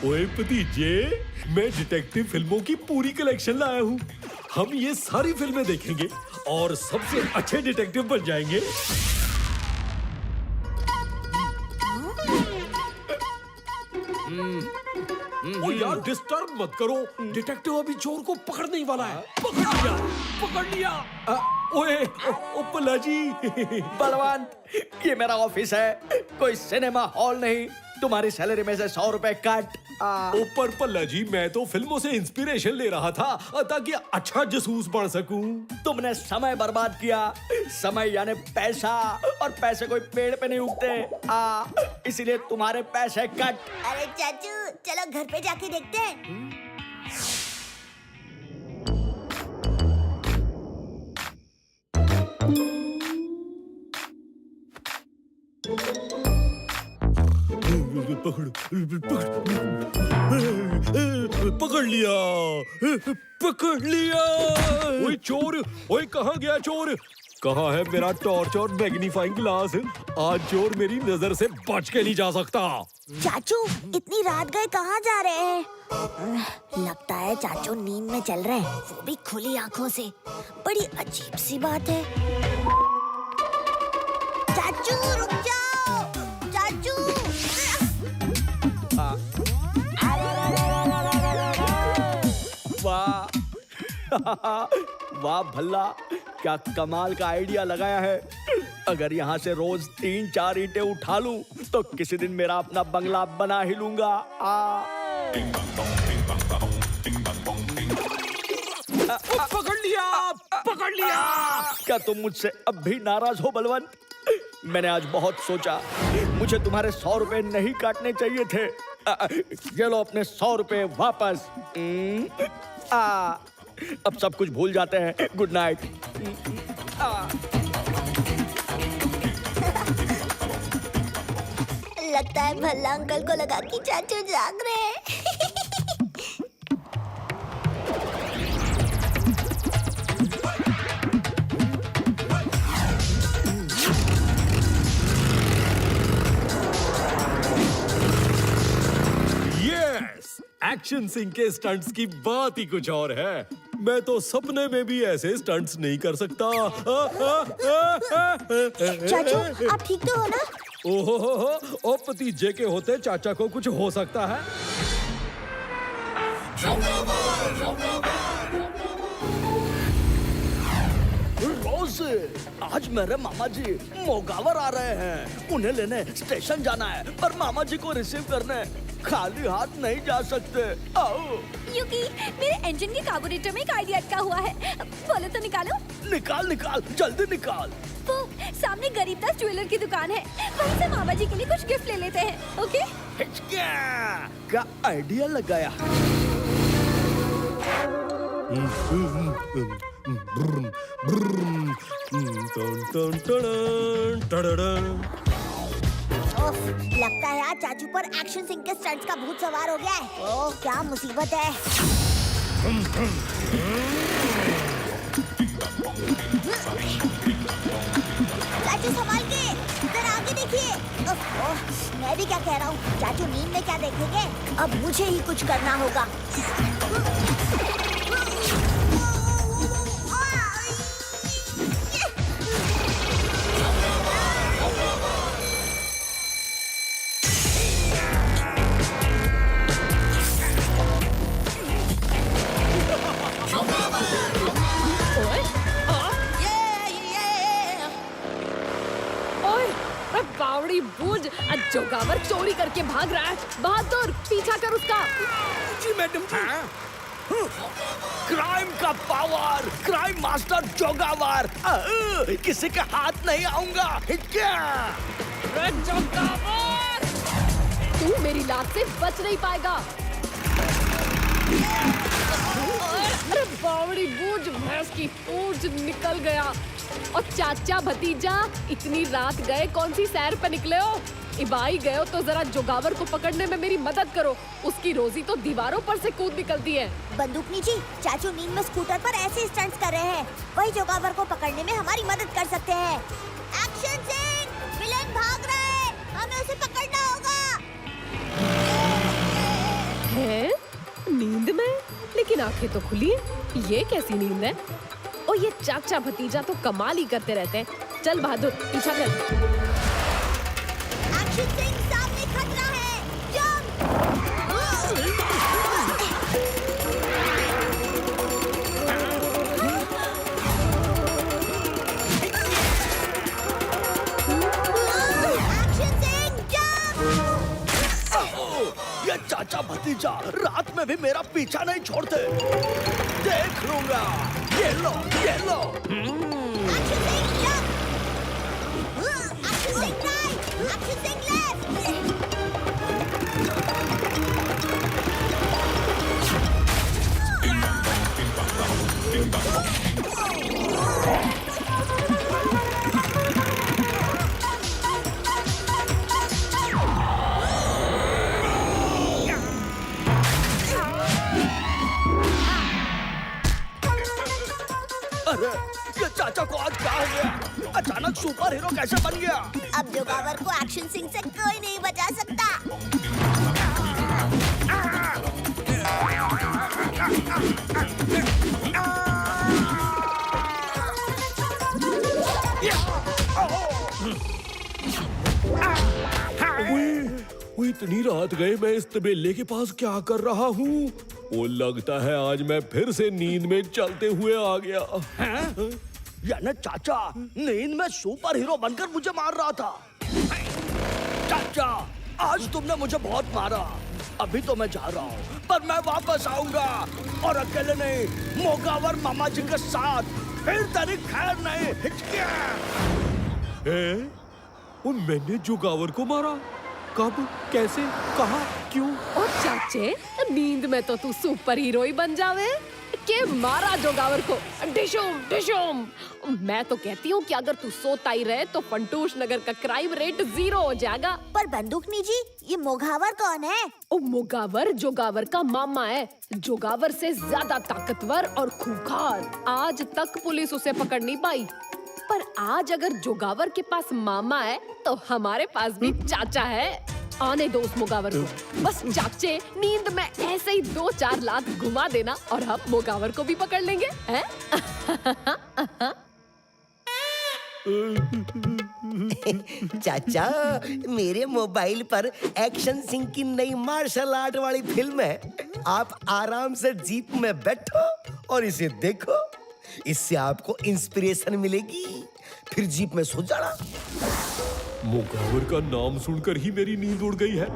ओए भतीजे, मैं डिटेक्टिव फिल्मों की पूरी कलेक्शन लाया हूँ। हम ये सारी फिल्में देखेंगे और सबसे अच्छे डिटेक्टिव बन जाएंगे। ओ यार, डिस्टर्ब मत करो। डिटेक्टिव अभी चोर को पकड़ने ही वाला है। पकड़ लिया, पकड़ लिया। ओए, ओ पल्ला जी। बलवंत, ये मेरा ऑफिस है, कोई सिनेमा हॉल नहीं। तुम्हारी सैलरी में से 100 रुपए कट। ऊपर पल्ला जी, मैं तो फिल्मों से इंस्पिरेशन ले रहा था ताकि अच्छा जासूस बन सकूं। तुमने समय बर्बाद किया। समय यानी पैसा, और पैसे कोई पेड़ पे नहीं उगते। इसीलिए तुम्हारे पैसे कट। अरे चाचू, चलो घर पे जाके देखते हैं। पकड़ लिया, पकड़ लिया। ओए चोर, ओए कहाँ गया चोर? कहाँ है मेरा टॉर्च और मैग्नीफाइंग ग्लास? आज चोर मेरी नजर से बच के नहीं जा सकता। चाचू, इतनी रात गए कहाँ जा रहे हैं? लगता है चाचू नींद में चल रहे हैं, वो भी खुली आंखों से। बड़ी अजीब सी बात है। चाचू रुक जाओ, चाचू। वाह वाह भल्ला, क्या कमाल का आइडिया लगाया है। अगर यहाँ से रोज 3-4 ईंटें उठा लूं तो किसी दिन मेरा अपना बंगला बना ही लूंगा। पकड़ लिया, पकड़ लिया। क्या तुम मुझसे अब भी नाराज हो बलवंत? मैंने आज बहुत सोचा, मुझे तुम्हारे 100 रुपए नहीं काटने चाहिए थे। ये लो अपने 100 रुपए वापस। अब सब कुछ भूल जाते हैं। Good night. लगता है भल्ला अंकल को लगा कि चाचू जाग रहे हैं। एक्शन सिंह के स्टंट्स की बात ही कुछ और है। मैं तो सपने में भी ऐसे स्टंट्स नहीं कर सकता। चाचू, आप ठीक तो हो ना? ओहो, भतीजे के होते चाचा को कुछ हो सकता है? आज मेरे मामा जी मोगावर आ रहे हैं। उन्हें लेने स्टेशन जाना है, पर मामा जी को रिसीव करने खाली हाथ नहीं जा सकते। आओ। युकी, मेरे इंजन के कार्बोरेटर में एक आइडिया अटका हुआ है। बोलो तो निकालो। निकाल निकाल, जल्दी निकाल। वो सामने गरीबदास ज्वेलर की दुकान है, वहीं से मामा जी के लिए कुछ गिफ्ट ले लेते हैं। ओके? क्या आइडिया लगाया। लगता है आज चाचू पर एक्शन सिंह के स्टंट्स का भूत सवार हो गया है। ओह, क्या मुसीबत है। चाचू संभाल के, इधर आगे देखिए। मैं भी क्या कह रहा हूँ, चाचू नींद में क्या देखेंगे? अब मुझे ही कुछ करना होगा। बावड़ी बूझ, जोगावर चोरी करके भाग रहा है। बहादुर, पीछा कर उसका। जी मैडम जी। क्राइम का पावर, क्राइम मास्टर जोगावर। किसी के हाथ नहीं आऊंगा। क्या? जोगावर, तू मेरी लात से बच नहीं पाएगा। अरे बावड़ी बूझ, भैंस की पूंछ निकल गया। और चाचा भतीजा इतनी रात गए कौन सी सैर पे निकले हो? इबाई गए हो तो जरा जोगावर को पकड़ने में मेरी मदद करो। उसकी रोजी तो दीवारों पर से कूद निकलती है। बंदूकनी जी, चाचू नींद में स्कूटर पर ऐसे स्टंट्स कर रहे हैं, वही जोगावर को पकड़ने में हमारी मदद कर सकते हैं। एक्शन सिंह, विलेन भाग रहा है, हमें उसे पकड़ना होगा। लेकिन आंखें तो खुली हैं। ये कैसी नींद है? ओ ये चाचा भतीजा तो कमाल ही करते रहते हैं। चल बहादुर पीछा कर। एक्शन सिंह, सामने खतरा है, जंप! Action Singh, jump! ये चाचा भतीजा रात में भी मेरा पीछा नहीं छोड़ते। देख लूंगा। ये लो, ये लो। Action Singh, jump! Action Singh, right! Action Singh, left! अरे ये चाचा को आज क्या हो गया? अचानक सुपर हीरो कैसे बन गया? अब जोगावर को एक्शन सिंह से कोई नहीं बचा सकता। वो इतनी रात गए मैं इस तबेले के पास क्या कर रहा हूँ? वो लगता है आज मैं फिर से नींद में चलते हुए आ गया। यानी चाचा नींद में सुपर हीरो बनकर मुझे मार रहा था। चाचा आज तुमने मुझे बहुत मारा। अभी तो मैं जा रहा हूँ, पर मैं वापस आऊंगा और अकेले नहीं, मोगावर मामा जी के साथ। फिर तेरी खैर नहीं। हिचकिया। वो मैंने जोगावर को मारा? कब, कैसे, कहाँ, क्यों? और चाचे नींद में तो तू सुपर हीरो ही बन जावे के मारा जोगावर को। डिशुम डिशुम। मैं तो कहती हूँ कि अगर तू सोता ही रहे तो फंटूश नगर का क्राइम रेट 0 हो जाएगा। पर बंदूकनी जी, ये मोघावर कौन है? ओ मोगावर जोगावर का मामा है। जोगावर से ज्यादा ताकतवर और खूंखार। आज तक पुलिस उसे पकड़ नहीं पाई, पर आज अगर जोगावर के पास मामा है तो हमारे पास भी चाचा है। आने दो उस मोगावर को। बस चाचे नींद में ऐसे ही 2-4 लात घुमा देना और हम मोगावर को भी पकड़ लेंगे, हैं? चाचा, मेरे मोबाइल पर एक्शन सिंह की नई मार्शल आर्ट वाली फिल्म है। आप आराम से जीप में बैठो और इसे देखो। इससे आपको इंस्पिरेशन मिलेगी, फिर जीप में सो जाना। मोगावर का नाम सुनकर ही मेरी नींद उड़ गई है।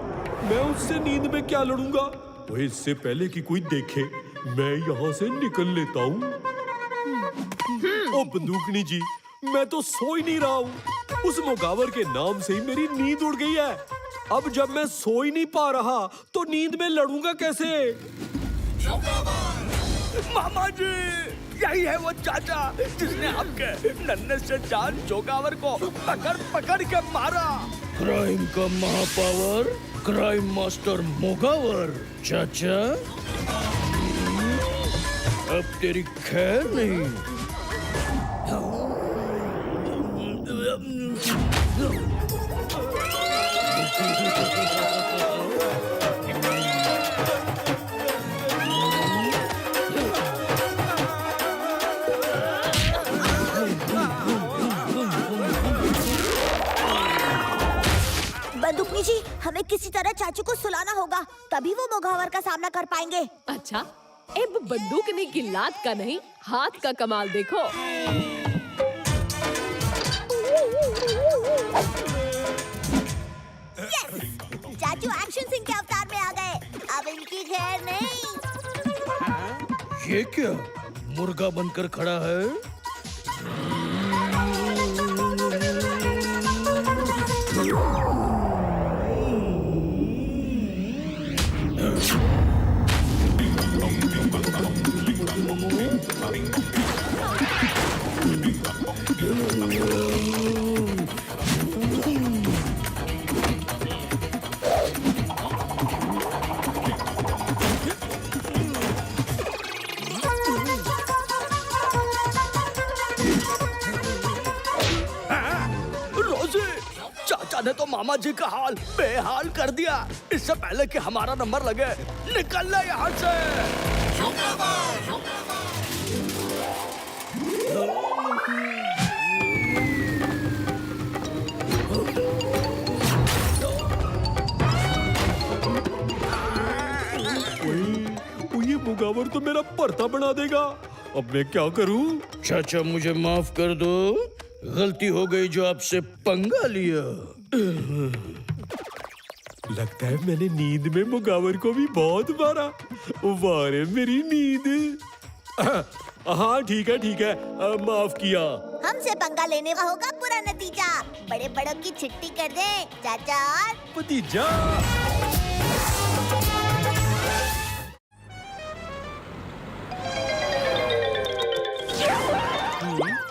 मैं उससे नींद में क्या लड़ूंगा? वो इससे पहले कि कोई देखे, मैं यहाँ से निकल लेता हूँ। ओ बंदूकनी जी, मैं तो सो ही नहीं रहा हूँ। उस मोगावर के नाम से ही मेरी नींद उड़ गई है। अब जब मैं सो ही नहीं पा रहा तो नींद में लड़ूंगा कैसे? मामा जी, यही है वो चाचा जिसने आपके नन्हे से जान जोगावर को पकड़ पकड़ के मारा। क्राइम का महापावर, क्राइम मास्टर मोगावर। चाचा अब तेरी खैर नहीं। बंदूकनी जी, हमें किसी तरह चाचू को सुलाना होगा, तभी वो मोघावर का सामना कर पाएंगे। अच्छा, अब बंदूकनी की लात का नहीं, हाथ का कमाल देखो। यस! चाचू एक्शन सिंह के अवतार में आ गए। अब इनकी खैर नहीं। ये क्या मुर्गा बनकर खड़ा है? चाचा ने तो मामा जी का हाल बेहाल कर दिया। इससे पहले कि हमारा नंबर लगे, निकल ले यहाँ से। ओए, ये मुगावर तो मेरा पर्दा बना देगा। अब मैं क्या करूं? चाचा मुझे माफ कर दो, गलती हो गई जो आपसे पंगा लिया। लगता है मैंने नींद में मुगावर को भी बहुत मारा। वाह रे मेरी नींद। हाँ ठीक है, माफ किया। हमसे पंगा लेने का होगा पूरा नतीजा। बड़े बड़ों की छिट्टी कर दे चाचा। और भतीजा।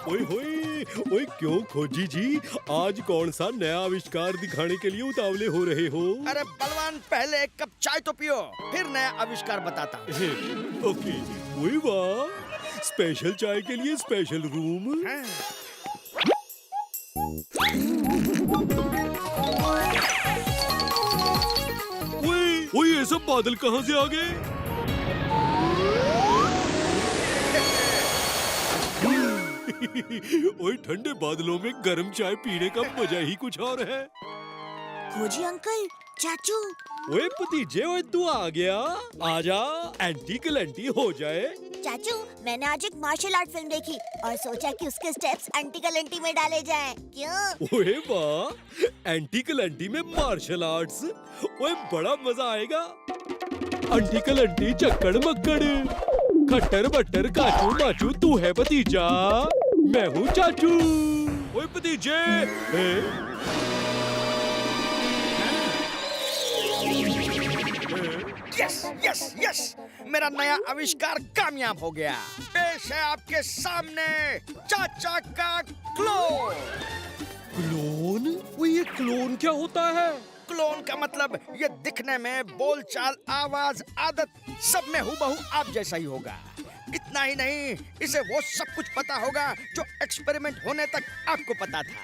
ओए होए, ओए क्यों खोजी जी, आज कौन सा नया आविष्कार दिखाने के लिए उतावले हो रहे हो? अरे बलवान, पहले एक कप चाय तो पियो, फिर नया आविष्कार बताता हूँ। ओके, वही वाह, स्पेशल चाय के लिए स्पेशल रूम। ओए, ओए ये सब बादल कहाँ से आ गए? ओए ठंडे बादलों में गर्म चाय पीने का मजा ही कुछ और है। खोजी अंकल, चाचू। ओए भतीजे, ओए तू आ गया, आजा एंटी कलेंटी हो जाए। चाचू, मैंने आज एक मार्शल आर्ट फिल्म देखी और सोचा कि उसके स्टेप्स एंटी कलेंटी में डाले जाएं। क्यों? ओए वाह, एंटी कलेंटी में मार्शल आर्ट्स, ओए बड़ा मजा आएगा। एंटी कलेंटी चक्कड़ मक्कड़, खट्टर बट्टर काचू माचू, तू है भतीजा, मैं हूँ चाचू। ओए भतीजे, यस यस यस, मेरा नया आविष्कार कामयाब हो गया। पेश है आपके सामने चाचा का क्लोन। क्लोन? वो ये क्लोन क्या होता है? क्लोन का मतलब ये दिखने में, बोलचाल, आवाज, आदत सब में हूबहू आप जैसा ही होगा। इतना ही नहीं, इसे वो सब कुछ पता होगा जो एक्सपेरिमेंट होने तक आपको पता था।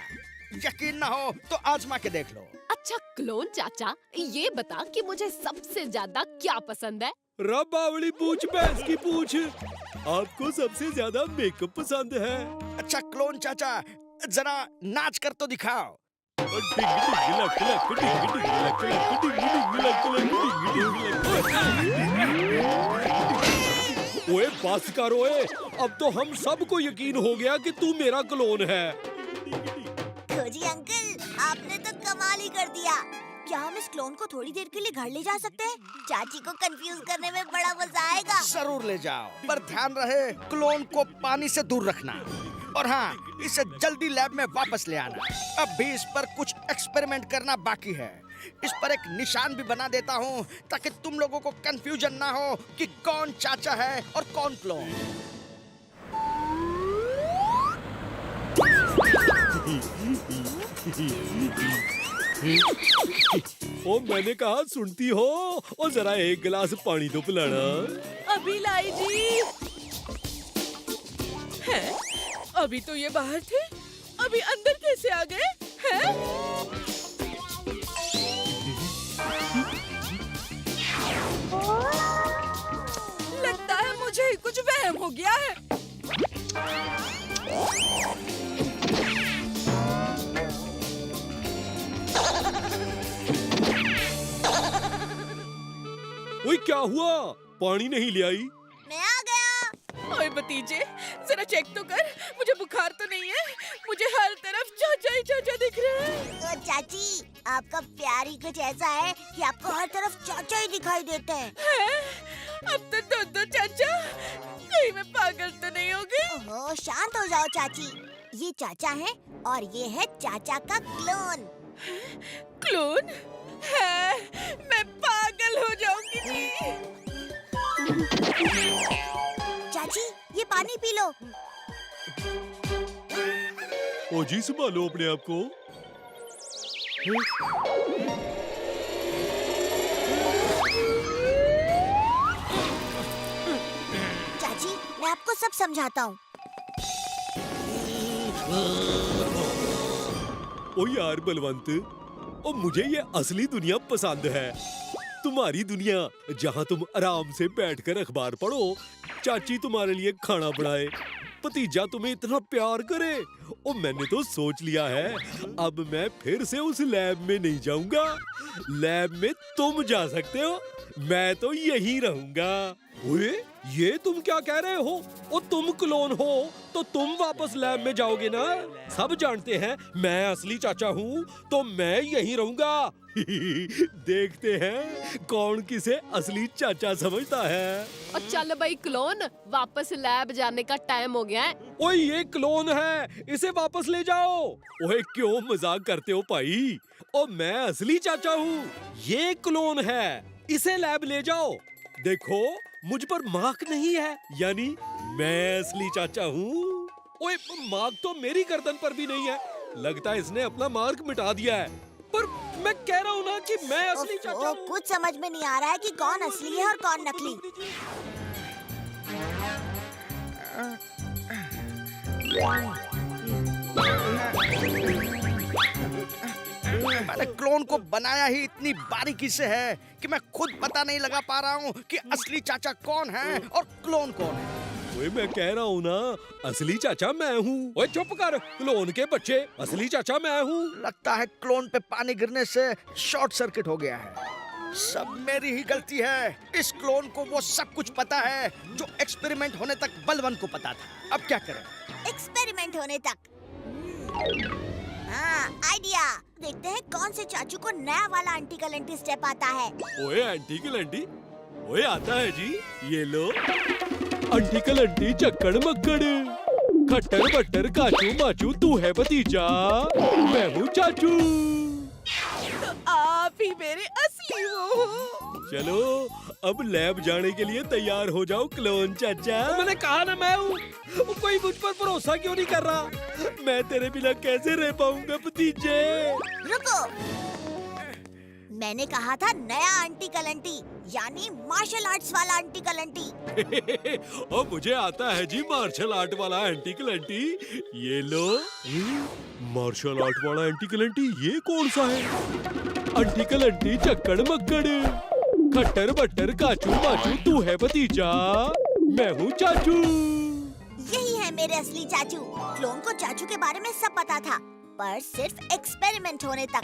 यकीन ना हो तो आजमा के देख लो। अच्छा क्लोन चाचा, ये बता कि मुझे सबसे ज्यादा क्या पसंद है? रबावली पूछ, भैंस की पूछ। आपको सबसे ज्यादा मेकअप पसंद है। अच्छा क्लोन चाचा, जरा नाच कर तो दिखाओ। ओए बस कर ओए, अब तो हम सबको यकीन हो गया कि तू मेरा क्लोन है। खोजी अंकल, आपने तो कमाल ही कर दिया। क्या हम इस क्लोन को थोड़ी देर के लिए घर ले जा सकते हैं? चाची को कंफ्यूज करने में बड़ा मजा आएगा। जरूर ले जाओ, पर ध्यान रहे क्लोन को पानी से दूर रखना। और हाँ, इसे जल्दी लैब में वापस ले आना। अब भी इस पर कुछ एक्सपेरिमेंट करना बाकी है। इस पर एक निशान भी बना देता हूँ ताकि तुम लोगों को कंफ्यूजन ना हो कि कौन चाचा है और कौन क्लोन। ओ मैंने कहा सुनती हो, और जरा एक गिलास पानी तो पिलाना। अभी लाई जी। हैं? अभी तो ये बाहर थे, अभी अंदर कैसे आ गए? हैं? लगता है मुझे ही कुछ वहम हो गया है। ओए क्या हुआ, पानी नहीं ले आई? मैं आ गया। ओए भतीजे, जरा चेक तो कर, मुझे बुखार तो नहीं है? मुझे हर तरफ चाचा ही चाचा दिख रहे हैं। तो चाची, आपका प्यार ही कुछ ऐसा है कि आपको हर तरफ चाचा ही दिखाई देते हैं। हैं? अब तो दो चाचा, कहीं मैं पागल तो नहीं हो गई? ओहो, शांत हो जाओ चाची। ये चाचा है और ये है चाचा का क्लोन। क्लोन है? मैं पागल हो जाऊंगी जी। चाची, ये पानी पी लो। ओ जी संभालो अपने आप को। चाची, मैं आपको सब समझाता हूँ। ओ यार बलवंत, ओ मुझे ये असली दुनिया पसंद है। तुम्हारी दुनिया जहाँ तुम आराम से बैठकर अखबार पढ़ो, चाची तुम्हारे लिए खाना बनाए, भतीजा तुम्हें इतना प्यार करे। और मैंने तो सोच लिया है, अब मैं फिर से उस लैब में नहीं जाऊंगा। लैब में तुम जा सकते हो, मैं तो यहीं रहूंगा। ओए, ये तुम क्या कह रहे हो? ओ तुम क्लोन हो तो तुम वापस लैब में जाओगे ना? सब जानते हैं मैं असली चाचा हूँ, तो मैं यहीं रहूंगा। देखते हैं कौन किसे असली चाचा समझता है। और चल भाई क्लोन, वापस लैब जाने का टाइम हो गया है। ओए ये क्लोन है, इसे वापस ले जाओ। ओए क्यों मजाक करते हो भाई? ओ मैं असली चाचा हूँ, ये क्लोन है, इसे लैब ले जाओ। देखो मुझ पर मार्क नहीं है, यानी मैं असली चाचा हूँ। ओए मार्क तो मेरी गर्दन पर भी नहीं है, लगता है इसने अपना मार्क मिटा दिया है। पर मैं कह रहा हूँ ना कि मैं असली चाचा हूँ। कुछ समझ में नहीं आ रहा है कि कौन असली है और कौन नकली। मैंने क्लोन को बनाया ही इतनी बारीकी से है कि मैं खुद पता नहीं लगा पा रहा हूँ कि असली चाचा कौन है और क्लोन कौन है। ओए मैं कह रहा हूँ ना, असली चाचा मैं हूँ। ओए चुप कर, क्लोन के बच्चे, असली चाचा मैं हूँ। लगता है क्लोन पे पानी गिरने से शॉर्ट सर्किट हो गया है। सब मेरी ही गलती है। इस क्लोन को वो सब कुछ पता है जो एक्सपेरिमेंट होने तक बलवन को पता था। अब क्या करें? एक्सपेरिमेंट होने तक। हाँ, आइडिया। देखते हैं कौन से चाचू को नया वाला आंटी कलेंटी स्टेप आता है। ओए आंटी कलंटी, ओए आता है जी, ये लो। आंटी कलंटी चक्कड़ मक्कड़, खट्टर बट्टर काचू माचू, तू है भतीजा, मैं हूँ चाचू। तो आप ही मेरे असली वो हो। चलो अब लैब जाने के लिए तैयार हो जाओ क्लोन चाचा। मैंने कहा ना मैं हूँ। कोई मुझ पर भरोसा क्यों नहीं कर रहा? मैं तेरे बिना कैसे रह पाऊंगा भतीजे? रुको, मैंने कहा था नया आंटी कलेंटी, यानी मार्शल आर्ट्स वाला आंटी कलेंटी। और मुझे आता है जी मार्शल आर्ट वाला एंटी कलेंटी। ये लो। मार्शल आर्ट वाला एंटी कलेंटी ये कौन सा है? आंटी कलेंटी चक्कड़ मक्कड़, खट्टर बट्टर काचू माचू, तू है भतीजा, मैं हूँ चाचू। यही है मेरे असली चाचू। क्लोन को चाचू के बारे में सब पता था, पर सिर्फ एक्सपेरिमेंट होने तक।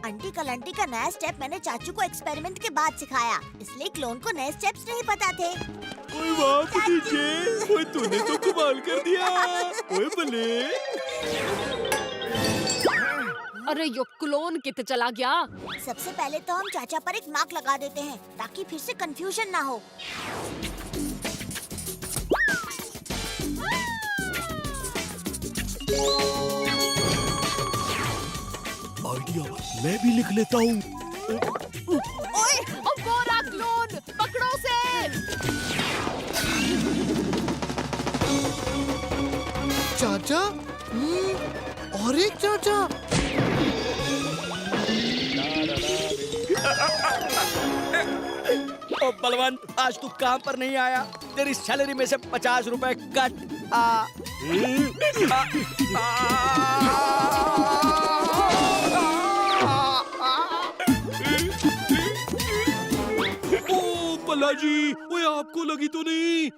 आंटी कलंटी का नया स्टेप मैंने चाचू को एक्सपेरिमेंट के बाद सिखाया, इसलिए क्लोन को नए स्टेप्स नहीं पता थे। ओए वाह भतीजे, ओए तूने तो कमाल कर दिया। ओए भले। अरे यो क्लोन कितने चला गया? सबसे पहले तो हम चाचा पर एक मार्क लगा देते हैं ताकि फिर से कंफ्यूजन ना हो। आइडिया मैं भी लिख लेता हूँ। ओए, ओ वो रहा क्लोन, पकड़ो उसे। चाचा? और एक चाचा? ओ बलवन, आज तू काम पर नहीं आया, तेरी सैलरी में से 50 रुपए कट। ओ भला जी, ओए आपको लगी तो नहीं?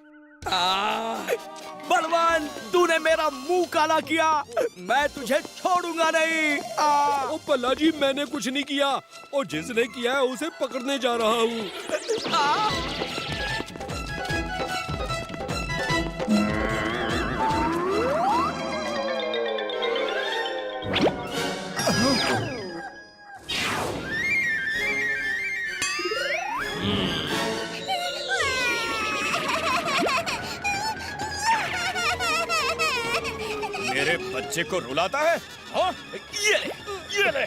बलवान, तूने मेरा मुंह काला किया, मैं तुझे छोड़ूंगा नहीं। ओ भला जी मैंने कुछ नहीं किया, और जिसने किया है उसे पकड़ने जा रहा हूँ। मेरे बच्चे को रुलाता है? हाँ? ये ले, हाँ? ये ले।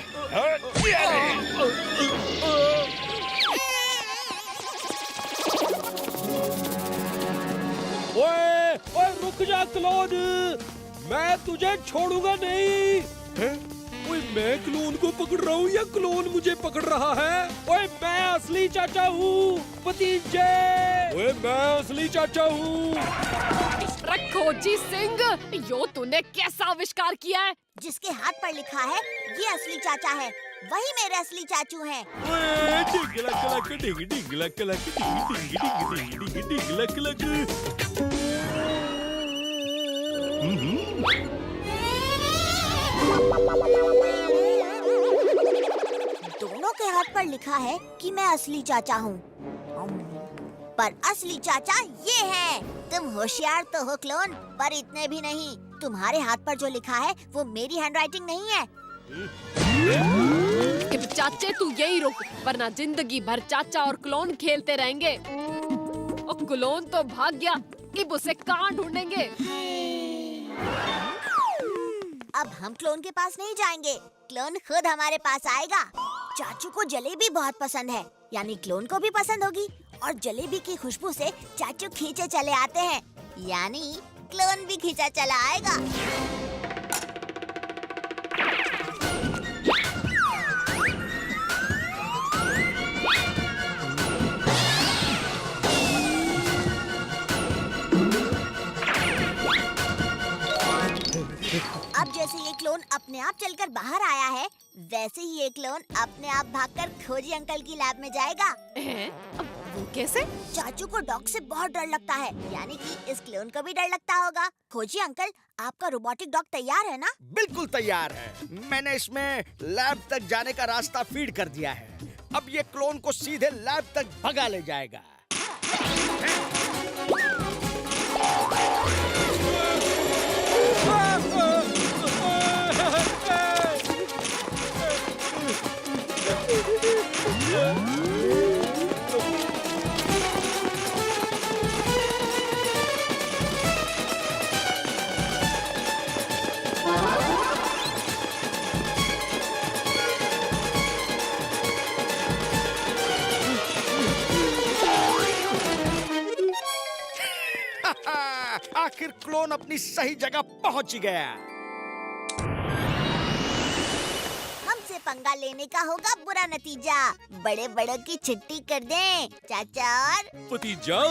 ओए, ओए रुक जा क्लोन, मैं तुझे छोड़ूंगा नहीं। हैं? ओए मैं क्लोन को पकड़ रहा हूँ या क्लोन मुझे पकड़ रहा है? ओए मैं असली चाचा हूँ भतीजे। ओए मैं असली चाचा हूँ। अरे खोजी सिंह, यो तूने कैसा आविष्कार किया है? जिसके हाथ पर लिखा है ये असली चाचा है, वही मेरे असली चाचू हैं। ओए डिंगलक लक डिंग डिंगलक लक डिंग डिंग डिंग डिंग डिंगलक लक। दोनों के हाथ पर लिखा है कि मैं असली चाचा हूँ, पर असली चाचा ये है। तुम होशियार तो हो क्लोन, पर इतने भी नहीं। तुम्हारे हाथ पर जो लिखा है वो मेरी हैंडराइटिंग नहीं है। कि चाचे तू यही रुक, वरना जिंदगी भर चाचा और क्लोन खेलते रहेंगे। और क्लोन तो भाग गया, अब उसे कहाँ ढूंढेंगे? अब हम क्लोन के पास नहीं जाएंगे, क्लोन खुद हमारे पास आएगा। चाचू को जलेबी बहुत पसंद है, यानी क्लोन को भी पसंद होगी। और जलेबी की खुशबू से चाचू खींचे चले आते हैं, यानी क्लोन भी खींचा चला आएगा। अब जैसे ये क्लोन अपने आप चलकर बाहर आया है, वैसे ही ये क्लोन अपने आप भागकर खोजी अंकल की लैब में जाएगा। वो कैसे? चाचू को डॉग से बहुत डर लगता है, यानी कि इस क्लोन को भी डर लगता होगा। खोजी अंकल, आपका रोबोटिक डॉग तैयार है ना? बिल्कुल तैयार है। मैंने इसमें लैब तक जाने का रास्ता फीड कर दिया है। अब ये क्लोन को सीधे लैब तक भगा ले जाएगा। आखिर क्लोन अपनी सही जगह पहुंच गया। हमसे पंगा लेने का होगा बुरा नतीजा। बड़े बड़ों की छुट्टी कर दें, चाचा और भतीजा